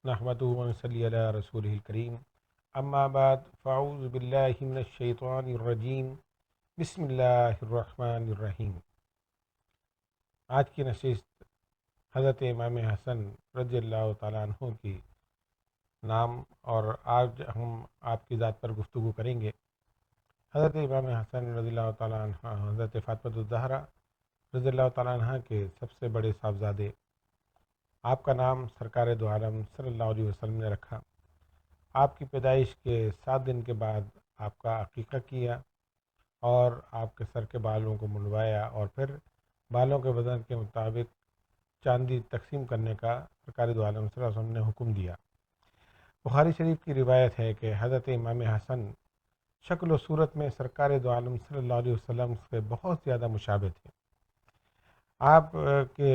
نحمدہ و نصلی علی رسولہ الکریم اما بعد فاعوذ باللہ من الشیطان الرجیم بسم اللہ الرحمن الرحیم۔ آج کی نشست حضرت امام حسن رضی اللہ تعالیٰ عنہ کی نام اور آج ہم آپ کی ذات پر گفتگو کریں گے۔ حضرت امام حسن رضی اللہ تعالیٰ عنہ حضرت فاطمہ الزہرا رضی اللہ تعالیٰ عنہ کے سب سے بڑے صاحبزادے، آپ کا نام سرکار دو عالم صلی اللہ علیہ وسلم نے رکھا۔ آپ کی پیدائش کے 7 دن کے بعد آپ کا عقیقہ کیا اور آپ کے سر کے بالوں کو منڈوایا اور پھر بالوں کے وزن کے مطابق چاندی تقسیم کرنے کا سرکار دو عالم صلی اللہ علیہ وسلم نے حکم دیا۔ بخاری شریف کی روایت ہے کہ حضرت امام حسن شکل و صورت میں سرکار دو عالم صلی اللہ علیہ وسلم سے بہت زیادہ مشابہ تھے۔ آپ کے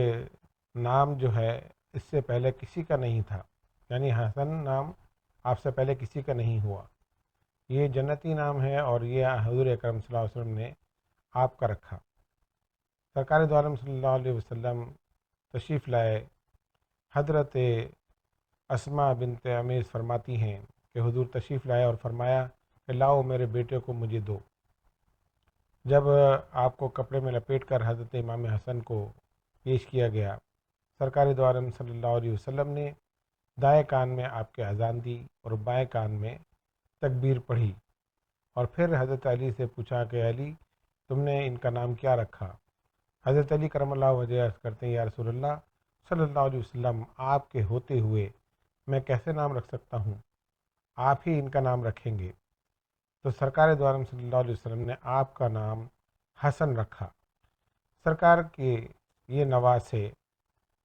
نام جو ہے اس سے پہلے کسی کا نہیں تھا، یعنی حسن نام آپ سے پہلے کسی کا نہیں ہوا۔ یہ جنتی نام ہے اور یہ حضور اکرم صلی اللہ علیہ وسلم نے آپ کا رکھا۔ سرکار دو عالم صلی اللہ علیہ وسلم تشریف لائے۔ حضرت اسماء بنت عمیس فرماتی ہیں کہ حضور تشریف لائے اور فرمایا کہ لاؤ میرے بیٹے کو مجھے دو۔ جب آپ کو کپڑے میں لپیٹ کر حضرت امام حسن کو پیش کیا گیا، سرکار دو عالم صلی اللہ علیہ وسلم نے دائیں کان میں آپ کے اذان دی اور بائیں کان میں تکبیر پڑھی، اور پھر حضرت علی سے پوچھا کہ علی تم نے ان کا نام کیا رکھا؟ حضرت علی کرم اللہ وجہ عرض کرتے ہیں یا رسول اللہ صلی اللہ علیہ وسلم، آپ کے ہوتے ہوئے میں کیسے نام رکھ سکتا ہوں؟ آپ ہی ان کا نام رکھیں گے۔ تو سرکار دو عالم صلی اللہ علیہ وسلم نے آپ کا نام حسن رکھا۔ سرکار کے یہ نواسے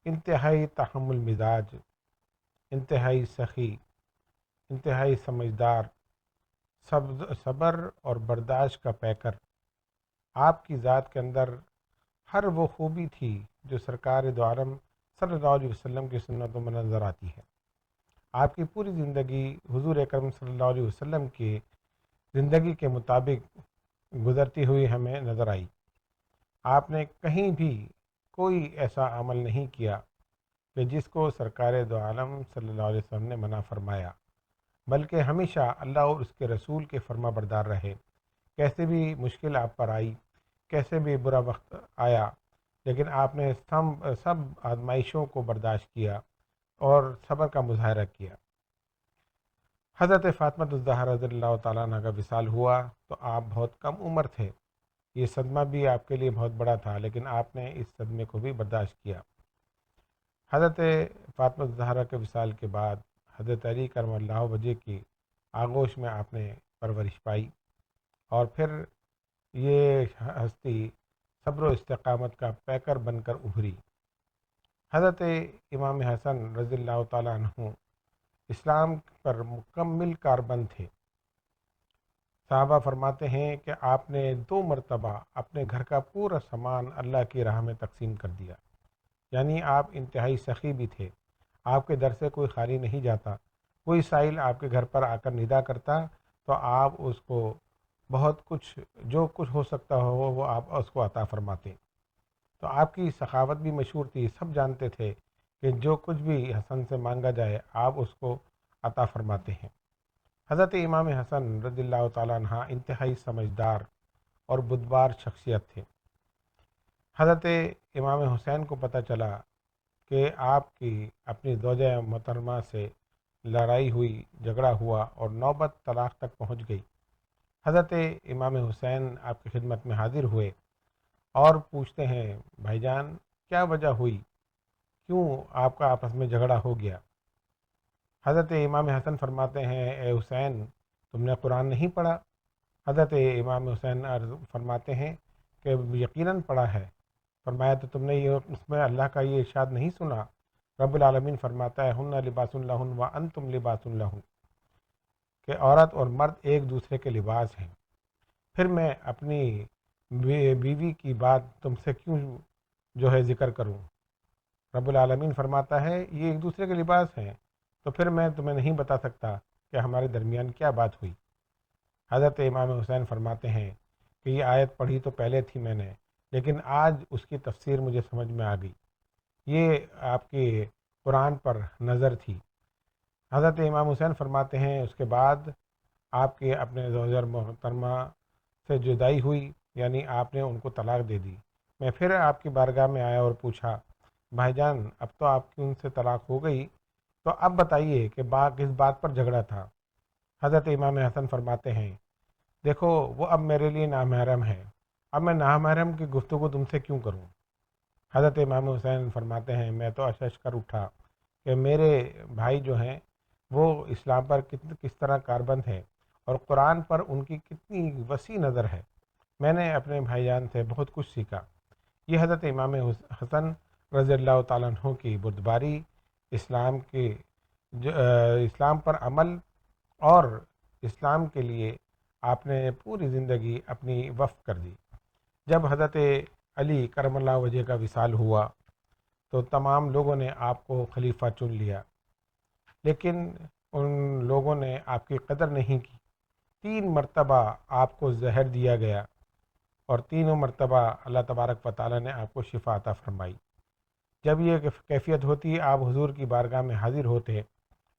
انتہائی تحمل مزاج، انتہائی سخی، انتہائی سمجھدار، صبر اور برداشت کا پیکر۔ آپ کی ذات کے اندر ہر وہ خوبی تھی جو سرکار دو عالم صلی اللہ علیہ وسلم کی سنتوں میں نظر آتی ہے۔ آپ کی پوری زندگی حضور اکرم صلی اللہ علیہ وسلم کی زندگی کے مطابق گزرتی ہوئی ہمیں نظر آئی۔ آپ نے کہیں بھی کوئی ایسا عمل نہیں کیا کہ جس کو سرکار دو عالم صلی اللہ علیہ وسلم نے منع فرمایا، بلکہ ہمیشہ اللہ اور اس کے رسول کے فرما بردار رہے۔ کیسے بھی مشکل آپ پر آئی، کیسے بھی برا وقت آیا، لیکن آپ نے سب آزمائشوں کو برداشت کیا اور صبر کا مظاہرہ کیا۔ حضرت فاطمہ الزہرا رضی اللہ تعالیٰ عنہ کا وصال ہوا تو آپ بہت کم عمر تھے۔ یہ صدمہ بھی آپ کے لیے بہت بڑا تھا، لیکن آپ نے اس صدمے کو بھی برداشت کیا۔ حضرت فاطمہ الزہرا کے وصال کے بعد حضرت علی کرم اللہ وجہ کی آغوش میں آپ نے پرورش پائی، اور پھر یہ ہستی صبر و استقامت کا پیکر بن کر ابھری۔ حضرت امام حسن رضی اللہ تعالیٰ عنہ اسلام پر مکمل کاربند تھے۔ صحابہ فرماتے ہیں کہ آپ نے 2 مرتبہ اپنے گھر کا پورا سامان اللہ کی راہ میں تقسیم کر دیا، یعنی آپ انتہائی سخی بھی تھے۔ آپ کے در سے کوئی خالی نہیں جاتا۔ کوئی سائل آپ کے گھر پر آ کر ندا کرتا تو آپ اس کو بہت کچھ، جو کچھ ہو سکتا ہو وہ آپ اس کو عطا فرماتے۔ تو آپ کی سخاوت بھی مشہور تھی، سب جانتے تھے کہ جو کچھ بھی حسن سے مانگا جائے آپ اس کو عطا فرماتے ہیں۔ حضرت امام حسن رضی اللہ تعالیٰ عنہ انتہائی سمجھدار اور بردبار شخصیت تھے۔ حضرت امام حسین کو پتہ چلا کہ آپ کی اپنی زوجہ محترمہ سے لڑائی ہوئی، جھگڑا ہوا اور نوبت طلاق تک پہنچ گئی۔ حضرت امام حسین آپ کی خدمت میں حاضر ہوئے اور پوچھتے ہیں بھائی جان کیا وجہ ہوئی، کیوں آپ کا آپس میں جھگڑا ہو گیا؟ حضرت امام حسن فرماتے ہیں اے حسین تم نے قرآن نہیں پڑھا؟ حضرت امام حسین فرماتے ہیں کہ یقیناً پڑھا ہے۔ فرمایا تو تم نے یہ اس میں اللہ کا یہ ارشاد نہیں سنا؟ رب العالمین فرماتا ہے ہن لباس لہن وانتم لباس لہن، کہ عورت اور مرد ایک دوسرے کے لباس ہیں۔ پھر میں اپنی بیوی کی بات تم سے کیوں جو ہے ذکر کروں؟ رب العالمین فرماتا ہے یہ ایک دوسرے کے لباس ہیں، تو پھر میں تمہیں نہیں بتا سکتا کہ ہمارے درمیان کیا بات ہوئی۔ حضرت امام حسین فرماتے ہیں کہ یہ آیت پڑھی تو پہلے تھی میں نے، لیکن آج اس کی تفسیر مجھے سمجھ میں آ گئی۔ یہ آپ کی قرآن پر نظر تھی حضرت امام حسین فرماتے ہیں اس کے بعد آپ کے اپنے زوجہ محترمہ سے جدائی ہوئی، یعنی آپ نے ان کو طلاق دے دی۔ میں پھر آپ کی بارگاہ میں آیا اور پوچھا، بھائی جان اب تو آپ کی ان سے طلاق ہو گئی، تو اب بتائیے کہ کس بات پر جھگڑا تھا؟ حضرت امام حسن فرماتے ہیں، دیکھو وہ اب میرے لیے نامحرم ہے، اب میں نامحرم کی گفتگو تم سے کیوں کروں؟ حضرت امام حسین فرماتے ہیں، میں تو اشش کر اٹھا کہ میرے بھائی جو ہیں وہ اسلام پر کس طرح کاربند ہیں اور قرآن پر ان کی کتنی وسیع نظر ہے۔ میں نے اپنے بھائی جان سے بہت کچھ سیکھا۔ یہ حضرت امام حسن رضی اللہ تعالیٰ عنہ کی بردباری، اسلام کے اسلام پر عمل اور اسلام کے لیے آپ نے پوری زندگی اپنی وقف کر دی۔ جب حضرت علی کرم اللہ وجہ کا وصال ہوا تو تمام لوگوں نے آپ کو خلیفہ چن لیا، لیکن ان لوگوں نے آپ کی قدر نہیں کی۔ 3 مرتبہ آپ کو زہر دیا گیا اور تینوں مرتبہ اللہ تبارک و تعالیٰ نے آپ کو شفا عطا فرمائی۔ جب یہ کیفیت ہوتی، آپ حضور کی بارگاہ میں حاضر ہوتے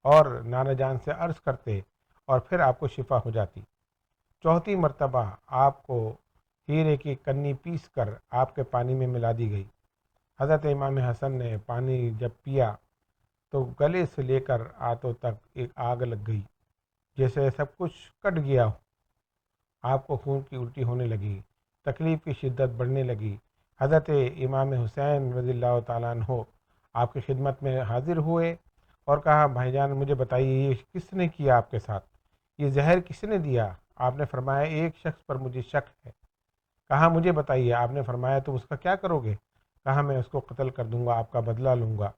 اور نانا جان سے عرض کرتے اور پھر آپ کو شفا ہو جاتی۔ چوتھی مرتبہ آپ کو ہیرے کی کنی پیس کر آپ کے پانی میں ملا دی گئی۔ حضرت امام حسن نے پانی جب پیا تو گلے سے لے کر آنتوں تک ایک آگ لگ گئی، جیسے سب کچھ کٹ گیا ہو۔ آپ کو خون کی الٹی ہونے لگی، تکلیف کی شدت بڑھنے لگی۔ حضرت امام حسین رضی اللہ تعالیٰ عنہ آپ کی خدمت میں حاضر ہوئے اور کہا، بھائی جان مجھے بتائیے یہ کس نے کیا آپ کے ساتھ؟ یہ زہر کس نے دیا؟ آپ نے فرمایا ایک شخص پر مجھے شک ہے۔ کہا مجھے بتائیے۔ آپ نے فرمایا تم اس کا کیا کرو گے؟ کہا میں اس کو قتل کر دوں گا، آپ کا بدلہ لوں گا۔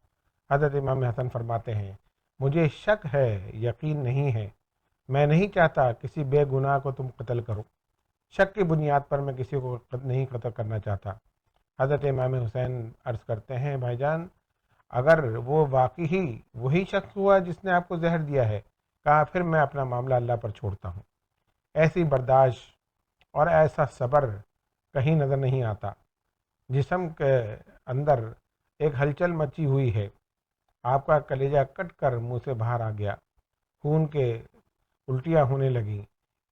حضرت امام حسن فرماتے ہیں، مجھے شک ہے، یقین نہیں ہے، میں نہیں چاہتا کسی بے گناہ کو تم قتل کرو۔ شک کی بنیاد پر میں کسی کو نہیں قتل کرنا چاہتا۔ حضرت امام حسین عرض کرتے ہیں، بھائی جان اگر وہ واقعی ہی وہی شخص ہوا جس نے آپ کو زہر دیا ہے، کہا پھر میں اپنا معاملہ اللہ پر چھوڑتا ہوں۔ ایسی برداشت اور ایسا صبر کہیں نظر نہیں آتا۔ جسم کے اندر ایک ہلچل مچی ہوئی ہے، آپ کا کلیجہ کٹ کر منہ سے باہر آ گیا، خون کے الٹیاں ہونے لگیں۔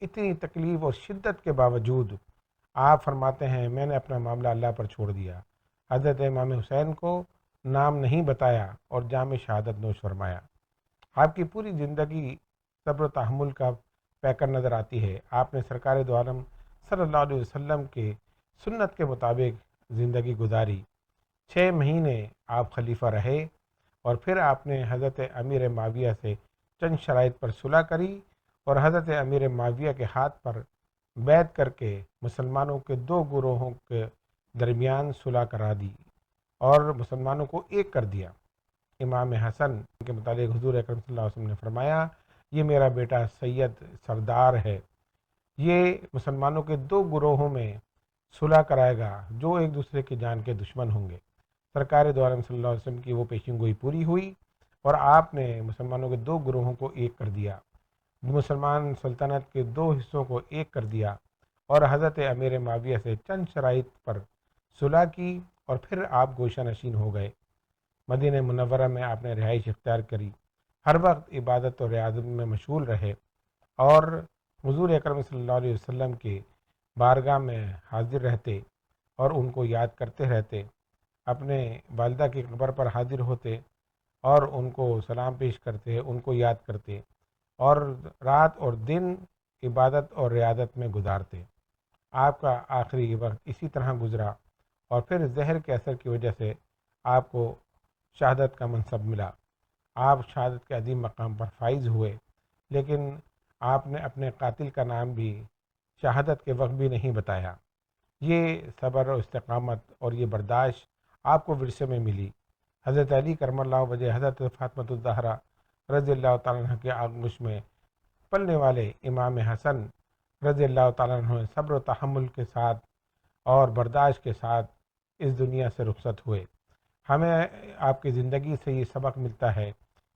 اتنی تکلیف اور شدت کے باوجود آپ فرماتے ہیں میں نے اپنا معاملہ اللہ پر چھوڑ دیا، حضرت امام حسین کو نام نہیں بتایا اور جام شہادت نوش فرمایا۔ آپ کی پوری زندگی صبر و تحمل کا پیکر نظر آتی ہے۔ آپ نے سرکار دو عالم صلی اللہ علیہ وسلم کے سنت کے مطابق زندگی گزاری۔ 6 مہینے آپ خلیفہ رہے اور پھر آپ نے حضرت امیر معاویہ سے چند شرائط پر صلح کری اور حضرت امیر معاویہ کے ہاتھ پر بیعت کر کے مسلمانوں کے 2 گروہوں کے درمیان صلح کرا دی اور مسلمانوں کو ایک کر دیا۔ امام حسن کے متعلق حضور اکرم صلی اللہ علیہ وسلم نے فرمایا، یہ میرا بیٹا سید سردار ہے، یہ مسلمانوں کے 2 گروہوں میں صلح کرائے گا جو ایک دوسرے کی جان کے دشمن ہوں گے۔ سرکار دو عالم صلی اللہ علیہ وسلم کی وہ پیشین گوئی پوری ہوئی اور آپ نے مسلمانوں کے 2 گروہوں کو ایک کر دیا، مسلمان سلطنت کے 2 حصوں کو ایک کر دیا اور حضرت امیر معاویہ سے چند شرائط پر صلح کی اور پھر آپ گوشہ نشین ہو گئے۔ مدینہ منورہ میں آپ نے رہائش اختیار کری، ہر وقت عبادت اور ریاضت میں مشغول رہے اور حضور اکرم صلی اللہ علیہ وسلم کے بارگاہ میں حاضر رہتے اور ان کو یاد کرتے رہتے، اپنے والدہ کی قبر پر حاضر ہوتے اور ان کو سلام پیش کرتے، ان کو یاد کرتے اور رات اور دن عبادت اور ریاضت میں گزارتے۔ آپ کا آخری وقت اسی طرح گزرا اور پھر زہر کے اثر کی وجہ سے آپ کو شہادت کا منصب ملا۔ آپ شہادت کے عظیم مقام پر فائز ہوئے، لیکن آپ نے اپنے قاتل کا نام بھی شہادت کے وقت بھی نہیں بتایا۔ یہ صبر و استقامت اور یہ برداشت آپ کو ورثے میں ملی۔ حضرت علی کرم اللہ وجہ، حضرت فاطمۃ الزہرا رضی اللہ تعالیٰ عنہ کے آغوش میں پلنے والے امام حسن رضی اللہ تعالیٰ عنہ صبر و تحمل کے ساتھ اور برداشت کے ساتھ اس دنیا سے رخصت ہوئے۔ ہمیں آپ کی زندگی سے یہ سبق ملتا ہے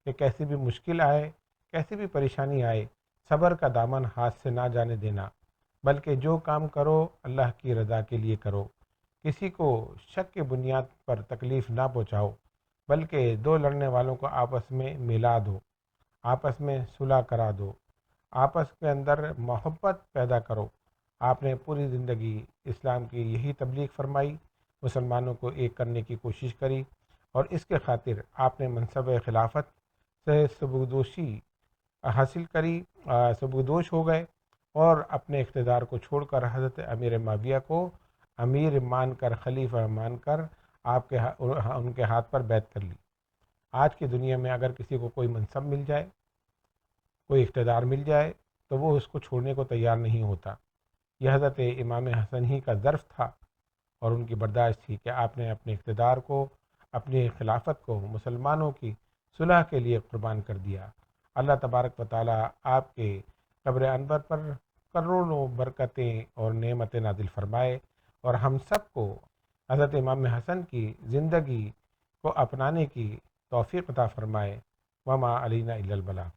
کہ کیسی بھی مشکل آئے، کیسی بھی پریشانی آئے، صبر کا دامن ہاتھ سے نہ جانے دینا، بلکہ جو کام کرو اللہ کی رضا کے لیے کرو۔ کسی کو شک کی بنیاد پر تکلیف نہ پہنچاؤ، بلکہ 2 لڑنے والوں کو آپس میں ملا دو۔ آپس میں صلح کرا دو، آپس کے اندر محبت پیدا کرو۔ آپ نے پوری زندگی اسلام کی یہی تبلیغ فرمائی، مسلمانوں کو ایک کرنے کی کوشش کری، اور اس کے خاطر آپ نے منصب خلافت سے سبکدوشی حاصل کری، سبکدوش ہو گئے، اور اپنے اقتدار کو چھوڑ کر حضرت امیر معاویہ کو امیر مان کر، خلیفہ مان کر آپ کے ان کے ہاتھ پر بیعت کر لی۔ آج کی دنیا میں اگر کسی کو کوئی منصب مل جائے، کوئی اقتدار مل جائے، تو وہ اس کو چھوڑنے کو تیار نہیں ہوتا۔ یہ حضرت امام حسن ہی کا ظرف تھا اور ان کی برداشت تھی کہ آپ نے اپنے اقتدار کو، اپنی خلافت کو مسلمانوں کی صلح کے لیے قربان کر دیا۔ اللہ تبارک و تعالی آپ کے قبر انور پر کروڑوں برکتیں اور نعمتیں نازل فرمائے، اور ہم سب کو حضرت امام حسن کی زندگی کو اپنانے کی توفیق عطا فرمائے۔ وما علینا الا البلاغ۔